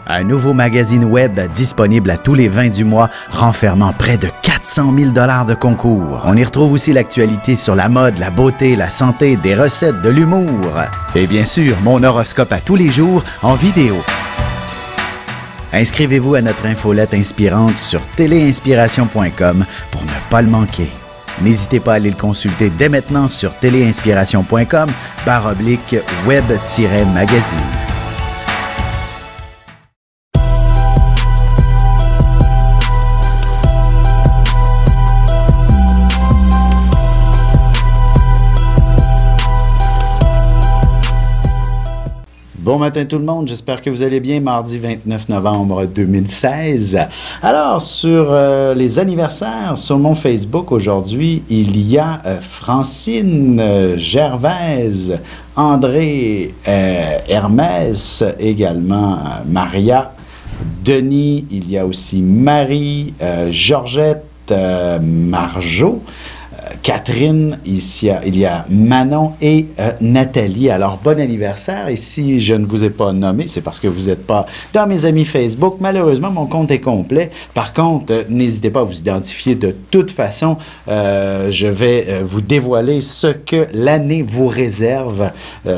Un nouveau magazine web disponible à tous les 20 du mois, renfermant près de 400 000 $ de concours. On y retrouve aussi l'actualité sur la mode, la beauté, la santé, des recettes, de l'humour. Et bien sûr, mon horoscope à tous les jours en vidéo. Inscrivez-vous à notre infolette inspirante sur téléinspiration.com pour ne pas le manquer. N'hésitez pas à aller le consulter dès maintenant sur téléinspiration.com/web-magazine. Bon matin tout le monde, j'espère que vous allez bien, mardi 29 novembre 2016. Alors, sur les anniversaires, sur mon Facebook aujourd'hui, il y a Francine Gervaise, André Hermès, également Maria, Denis, il y a aussi Marie, Georgette, Marjo, Catherine, ici, il y a Manon et Nathalie. Alors, bon anniversaire. Et si je ne vous ai pas nommé, c'est parce que vous n'êtes pas dans mes amis Facebook. Malheureusement, mon compte est complet. Par contre, n'hésitez pas à vous identifier. De toute façon, je vais vous dévoiler ce que l'année vous réserve.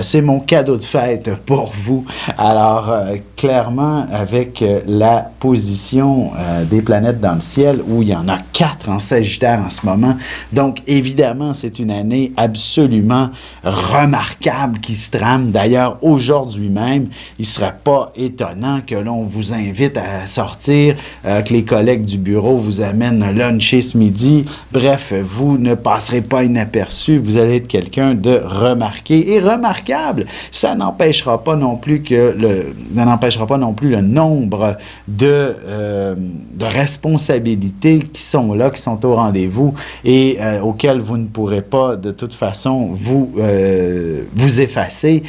C'est mon cadeau de fête pour vous. Alors, clairement, avec la position des planètes dans le ciel, où il y en a 4 en Sagittaire en ce moment. Donc, évidemment, c'est une année absolument remarquable qui se trame. D'ailleurs, aujourd'hui même, il ne serait pas étonnant que l'on vous invite à sortir, que les collègues du bureau vous amènent luncher ce midi. Bref, vous ne passerez pas inaperçu. Vous allez être quelqu'un de remarqué et remarquable. Ça n'empêchera pas non plus le nombre de responsabilités qui sont là, qui sont au rendez-vous et auxquels vous ne pourrez pas de toute façon vous effacer,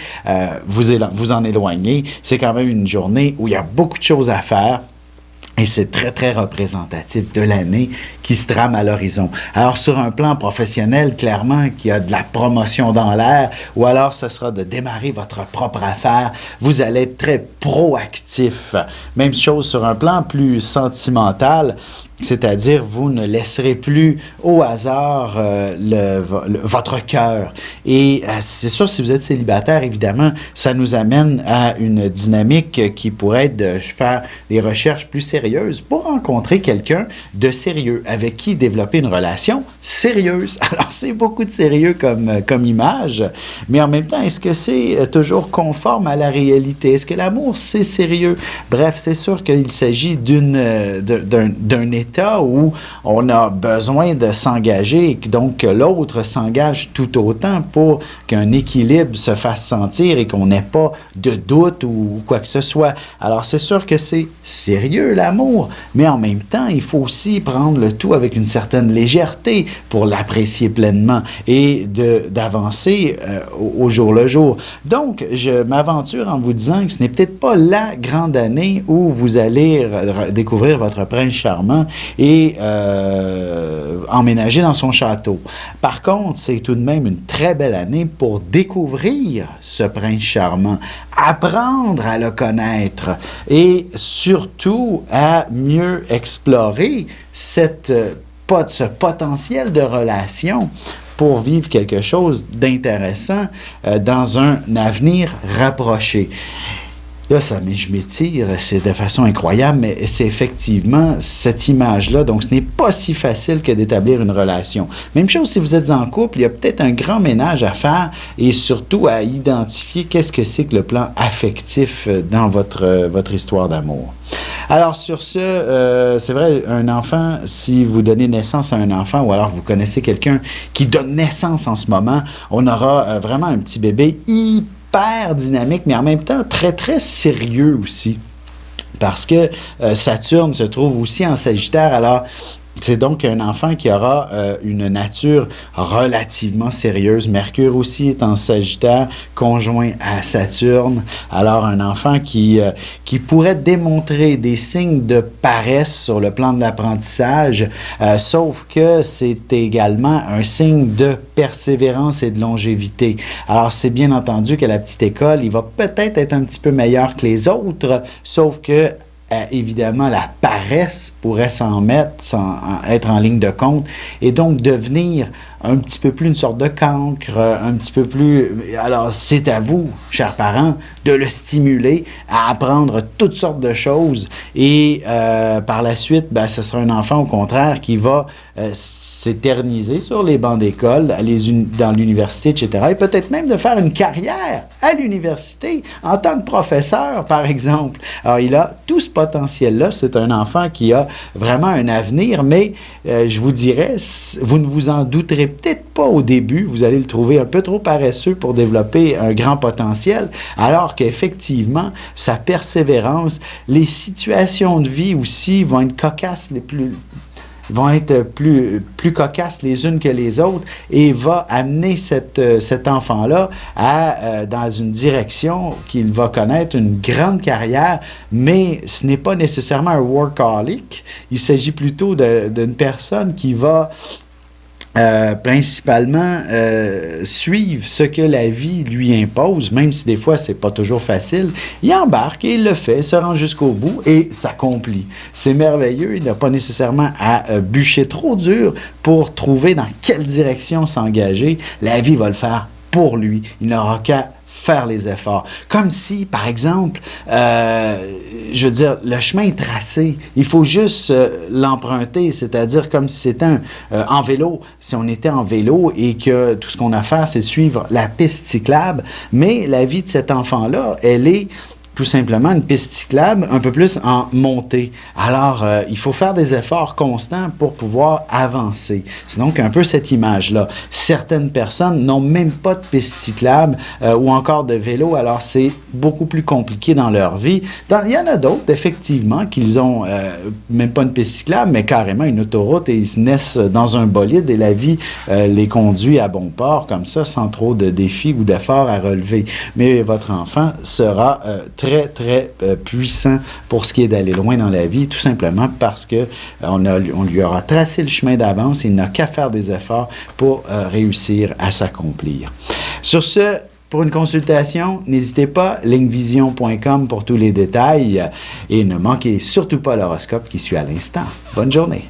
vous en éloigner. C'est quand même une journée où il y a beaucoup de choses à faire. Et c'est très, très représentatif de l'année qui se trame à l'horizon. Alors, sur un plan professionnel, clairement, qu'il y a de la promotion dans l'air, ou alors ce sera de démarrer votre propre affaire. Vous allez être très proactif. Même chose sur un plan plus sentimental, c'est-à-dire vous ne laisserez plus au hasard votre cœur. Et c'est sûr, si vous êtes célibataire, évidemment, ça nous amène à une dynamique qui pourrait être de faire des recherches plus sérieuses pour rencontrer quelqu'un de sérieux, avec qui développer une relation sérieuse. Alors, c'est beaucoup de sérieux comme image, mais en même temps, est-ce que c'est toujours conforme à la réalité? Est-ce que l'amour, c'est sérieux? Bref, c'est sûr qu'il s'agit d'un état où on a besoin de s'engager et donc que l'autre s'engage tout autant pour qu'un équilibre se fasse sentir et qu'on n'ait pas de doute ou quoi que ce soit. Alors, c'est sûr que c'est sérieux, l'amour, mais en même temps, il faut aussi prendre le tout avec une certaine légèreté pour l'apprécier pleinement et d'avancer au jour le jour. Donc, je m'aventure en vous disant que ce n'est peut-être pas la grande année où vous allez découvrir votre prince charmant et emménager dans son château. Par contre, c'est tout de même une très belle année pour découvrir ce prince charmant, apprendre à le connaître et surtout à mieux explorer ce potentiel de relation pour vivre quelque chose d'intéressant dans un avenir rapproché. Là, je m'étire, c'est de façon incroyable, mais c'est effectivement cette image-là. Donc, ce n'est pas si facile que d'établir une relation. Même chose si vous êtes en couple, il y a peut-être un grand ménage à faire et surtout à identifier qu'est-ce que c'est que le plan affectif dans votre histoire d'amour. Alors, sur ce, c'est vrai, un enfant, si vous donnez naissance à un enfant ou alors vous connaissez quelqu'un qui donne naissance en ce moment, on aura vraiment un petit bébé hyper dynamique, mais en même temps très, très sérieux aussi. Parce que Saturne se trouve aussi en Sagittaire. Alors, C'est donc un enfant qui aura une nature relativement sérieuse. Mercure aussi est en Sagittaire, conjoint à Saturne. Alors, un enfant qui pourrait démontrer des signes de paresse sur le plan de l'apprentissage, sauf que c'est également un signe de persévérance et de longévité. Alors, c'est bien entendu qu'à la petite école, il va peut-être être un petit peu meilleur que les autres, sauf que évidemment, la paresse pourrait être en ligne de compte et donc devenir un petit peu plus une sorte de cancre, un petit peu plus... Alors, c'est à vous, chers parents, de le stimuler à apprendre toutes sortes de choses et par la suite, ben, ce sera un enfant, au contraire, qui va s'éterniser sur les bancs d'école, aller dans l'université, etc. Et peut-être même de faire une carrière à l'université en tant que professeur, par exemple. Alors, il a tout ce potentiel-là. C'est un enfant qui a vraiment un avenir, mais je vous dirais, vous ne vous en douterez peut-être pas au début. Vous allez le trouver un peu trop paresseux pour développer un grand potentiel, alors qu'effectivement, sa persévérance, les situations de vie aussi vont être cocasses vont être plus cocasses les unes que les autres et va amener cet enfant-là dans une direction qu'il va connaître une grande carrière, mais ce n'est pas nécessairement un workaholic. Il s'agit plutôt d'une personne qui va principalement suivre ce que la vie lui impose, même si des fois c'est pas toujours facile. Il embarque et il le fait, se rend jusqu'au bout et s'accomplit. C'est merveilleux, il n'a pas nécessairement à bûcher trop dur pour trouver dans quelle direction s'engager. La vie va le faire pour lui. Il n'aura qu'à faire les efforts. Comme si, par exemple, je veux dire, le chemin est tracé. Il faut juste l'emprunter, c'est-à-dire comme si c'était en vélo. Si on était en vélo et que tout ce qu'on a à faire, c'est suivre la piste cyclable, mais la vie de cet enfant-là, elle est tout simplement une piste cyclable un peu plus en montée. Alors, il faut faire des efforts constants pour pouvoir avancer. C'est donc un peu cette image-là. Certaines personnes n'ont même pas de piste cyclable ou encore de vélo, alors c'est beaucoup plus compliqué dans leur vie. Il y en a d'autres, effectivement, qu'ils ont même pas une piste cyclable, mais carrément une autoroute et ils se naissent dans un bolide et la vie les conduit à bon port, comme ça, sans trop de défis ou d'efforts à relever. Mais votre enfant sera très, très puissant pour ce qui est d'aller loin dans la vie, tout simplement parce que on lui aura tracé le chemin d'avance, il n'a qu'à faire des efforts pour réussir à s'accomplir. Sur ce, pour une consultation, n'hésitez pas, lignevision.com pour tous les détails et ne manquez surtout pas l'horoscope qui suit à l'instant. Bonne journée!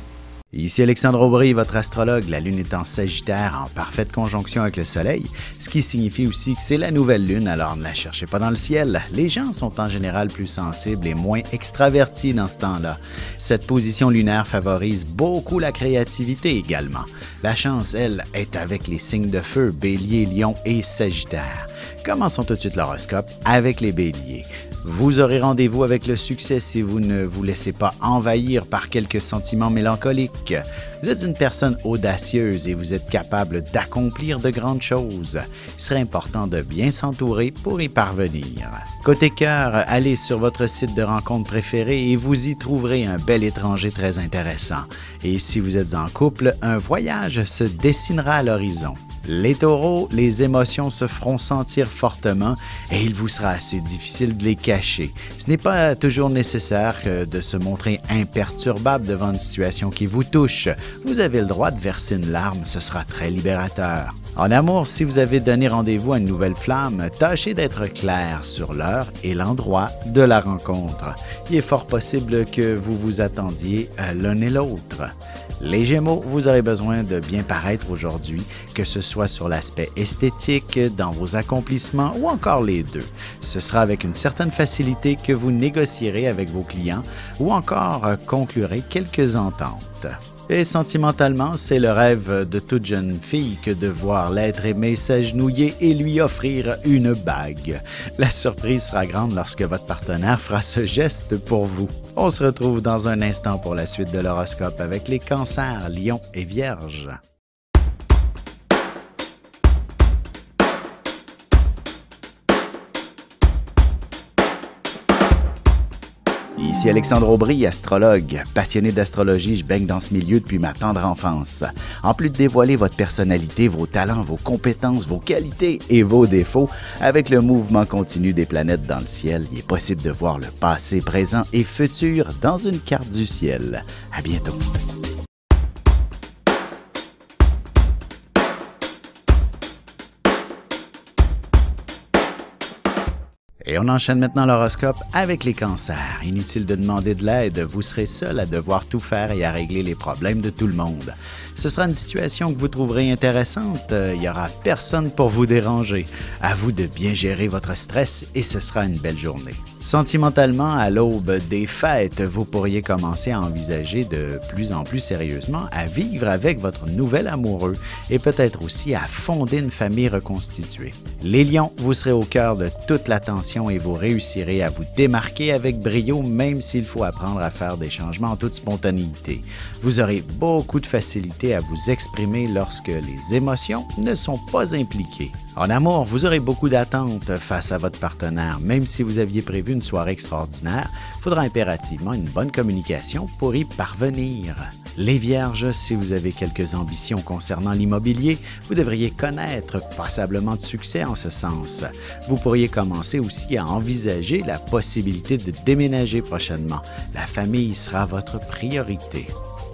Ici Alexandre Aubry, votre astrologue. La Lune est en Sagittaire, en parfaite conjonction avec le Soleil, ce qui signifie aussi que c'est la nouvelle Lune, alors ne la cherchez pas dans le ciel. Les gens sont en général plus sensibles et moins extravertis dans ce temps-là. Cette position lunaire favorise beaucoup la créativité également. La chance, elle, est avec les signes de feu, Bélier, Lion et Sagittaire. Commençons tout de suite l'horoscope avec les Béliers. Vous aurez rendez-vous avec le succès si vous ne vous laissez pas envahir par quelques sentiments mélancoliques. Vous êtes une personne audacieuse et vous êtes capable d'accomplir de grandes choses. Il serait important de bien s'entourer pour y parvenir. Côté cœur, allez sur votre site de rencontre préféré et vous y trouverez un bel étranger très intéressant. Et si vous êtes en couple, un voyage se dessinera à l'horizon. Les taureaux, les émotions se feront sentir fortement et il vous sera assez difficile de les cacher. Ce n'est pas toujours nécessaire de se montrer imperturbable devant une situation qui vous touche. Vous avez le droit de verser une larme, ce sera très libérateur. En amour, si vous avez donné rendez-vous à une nouvelle flamme, tâchez d'être clair sur l'heure et l'endroit de la rencontre. Il est fort possible que vous vous attendiez l'un et l'autre. Les Gémeaux, vous aurez besoin de bien paraître aujourd'hui, que ce soit sur l'aspect esthétique, dans vos accomplissements ou encore les deux. Ce sera avec une certaine facilité que vous négocierez avec vos clients ou encore conclurez quelques ententes. Et sentimentalement, c'est le rêve de toute jeune fille que de voir l'être aimé s'agenouiller et lui offrir une bague. La surprise sera grande lorsque votre partenaire fera ce geste pour vous. On se retrouve dans un instant pour la suite de l'horoscope avec les cancers, lions et vierges. Ici Alexandre Aubry, astrologue. Passionné d'astrologie, je baigne dans ce milieu depuis ma tendre enfance. En plus de dévoiler votre personnalité, vos talents, vos compétences, vos qualités et vos défauts, avec le mouvement continu des planètes dans le ciel, il est possible de voir le passé, présent et futur dans une carte du ciel. À bientôt. Et on enchaîne maintenant l'horoscope avec les cancers. Inutile de demander de l'aide, vous serez seul à devoir tout faire et à régler les problèmes de tout le monde. Ce sera une situation que vous trouverez intéressante, il n'y aura personne pour vous déranger. À vous de bien gérer votre stress et ce sera une belle journée. Sentimentalement, à l'aube des fêtes, vous pourriez commencer à envisager de plus en plus sérieusement à vivre avec votre nouvel amoureux et peut-être aussi à fonder une famille reconstituée. Les lions, vous serez au cœur de toute l'attention et vous réussirez à vous démarquer avec brio même s'il faut apprendre à faire des changements en toute spontanéité. Vous aurez beaucoup de facilité à vous exprimer lorsque les émotions ne sont pas impliquées. En amour, vous aurez beaucoup d'attentes face à votre partenaire. Même si vous aviez prévu une soirée extraordinaire, il faudra impérativement une bonne communication pour y parvenir. Les Vierges, si vous avez quelques ambitions concernant l'immobilier, vous devriez connaître passablement de succès en ce sens. Vous pourriez commencer aussi à envisager la possibilité de déménager prochainement. La famille sera votre priorité.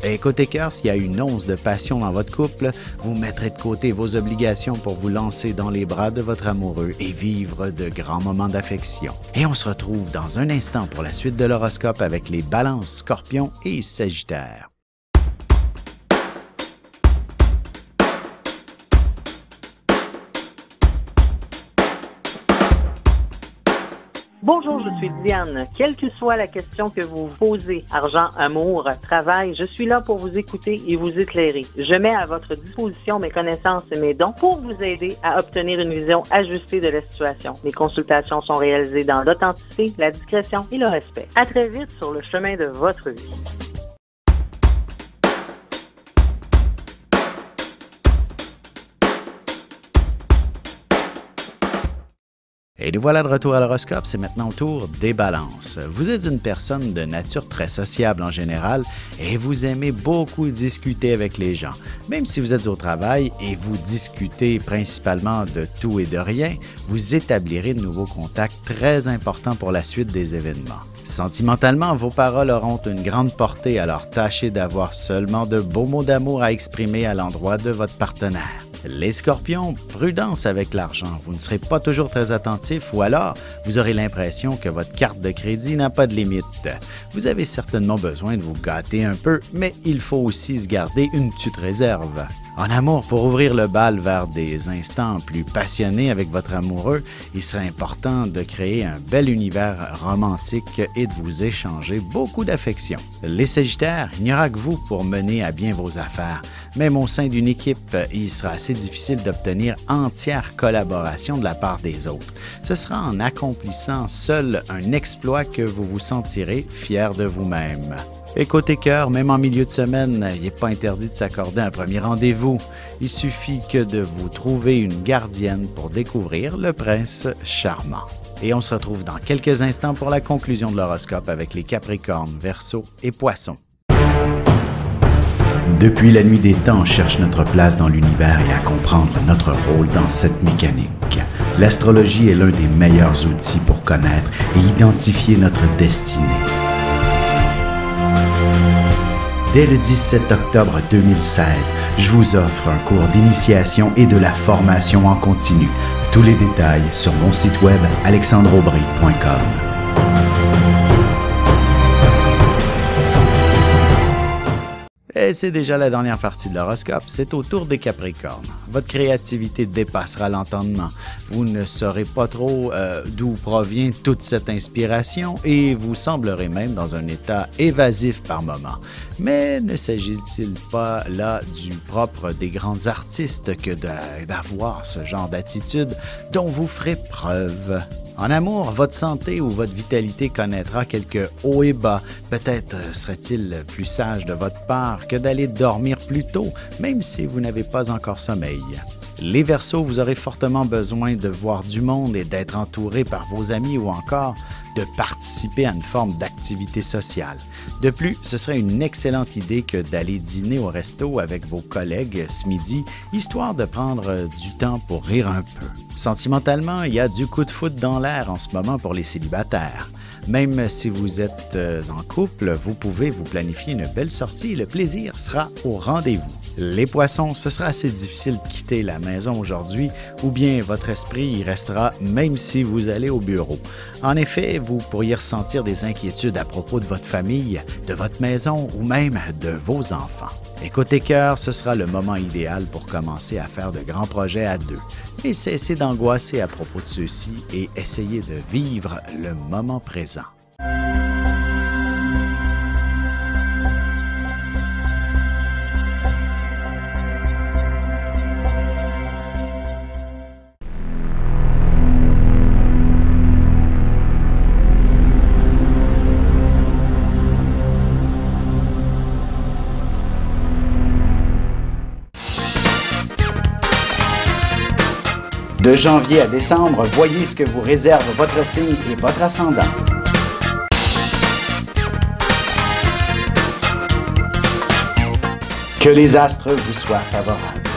Et côté cœur, s'il y a une once de passion dans votre couple, vous mettrez de côté vos obligations pour vous lancer dans les bras de votre amoureux et vivre de grands moments d'affection. Et on se retrouve dans un instant pour la suite de l'horoscope avec les Balances, Scorpions et Sagittaires. Bonjour, je suis Diane. Quelle que soit la question que vous posez, argent, amour, travail, je suis là pour vous écouter et vous éclairer. Je mets à votre disposition mes connaissances et mes dons pour vous aider à obtenir une vision ajustée de la situation. Mes consultations sont réalisées dans l'authenticité, la discrétion et le respect. À très vite sur le chemin de votre vie. Et nous voilà de retour à l'horoscope, c'est maintenant au tour des balances. Vous êtes une personne de nature très sociable en général et vous aimez beaucoup discuter avec les gens. Même si vous êtes au travail et vous discutez principalement de tout et de rien, vous établirez de nouveaux contacts très importants pour la suite des événements. Sentimentalement, vos paroles auront une grande portée, alors tâchez d'avoir seulement de beaux mots d'amour à exprimer à l'endroit de votre partenaire. Les Scorpions, prudence avec l'argent. Vous ne serez pas toujours très attentif ou alors vous aurez l'impression que votre carte de crédit n'a pas de limite. Vous avez certainement besoin de vous gâter un peu, mais il faut aussi se garder une petite réserve. En amour, pour ouvrir le bal vers des instants plus passionnés avec votre amoureux, il serait important de créer un bel univers romantique et de vous échanger beaucoup d'affection. Les Sagittaires, il n'y aura que vous pour mener à bien vos affaires. Même au sein d'une équipe, il sera assez difficile d'obtenir entière collaboration de la part des autres. Ce sera en accomplissant seul un exploit que vous vous sentirez fier de vous-même. Et côté cœur, même en milieu de semaine, il n'est pas interdit de s'accorder un premier rendez-vous. Il suffit que de vous trouver une gardienne pour découvrir le prince charmant. Et on se retrouve dans quelques instants pour la conclusion de l'horoscope avec les Capricornes, Verseaux et Poissons. Depuis la nuit des temps, on cherche notre place dans l'univers et à comprendre notre rôle dans cette mécanique. L'astrologie est l'un des meilleurs outils pour connaître et identifier notre destinée. Dès le 17 octobre 2016, je vous offre un cours d'initiation et de la formation en continu. Tous les détails sur mon site web alexandreaubry.com. Et c'est déjà la dernière partie de l'horoscope, c'est au tour des Capricornes. Votre créativité dépassera l'entendement. Vous ne saurez pas trop d'où provient toute cette inspiration et vous semblerez même dans un état évasif par moments. Mais ne s'agit-il pas là du propre des grands artistes que d'avoir ce genre d'attitude dont vous ferez preuve? En amour, votre santé ou votre vitalité connaîtra quelques hauts et bas. Peut-être serait-il plus sage de votre part que d'aller dormir plus tôt, même si vous n'avez pas encore sommeil. Les Verseaux, vous aurez fortement besoin de voir du monde et d'être entouré par vos amis ou encore de participer à une forme d'activité sociale. De plus, ce serait une excellente idée que d'aller dîner au resto avec vos collègues ce midi, histoire de prendre du temps pour rire un peu. Sentimentalement, il y a du coup de foudre dans l'air en ce moment pour les célibataires. Même si vous êtes en couple, vous pouvez vous planifier une belle sortie et le plaisir sera au rendez-vous. Les Poissons, ce sera assez difficile de quitter la maison aujourd'hui ou bien votre esprit y restera même si vous allez au bureau. En effet, vous pourriez ressentir des inquiétudes à propos de votre famille, de votre maison ou même de vos enfants. Et côté cœur, ce sera le moment idéal pour commencer à faire de grands projets à deux. Mais cessez d'angoisser à propos de ceux-ci et essayez de vivre le moment présent. De janvier à décembre, voyez ce que vous réserve votre signe et votre ascendant. Que les astres vous soient favorables.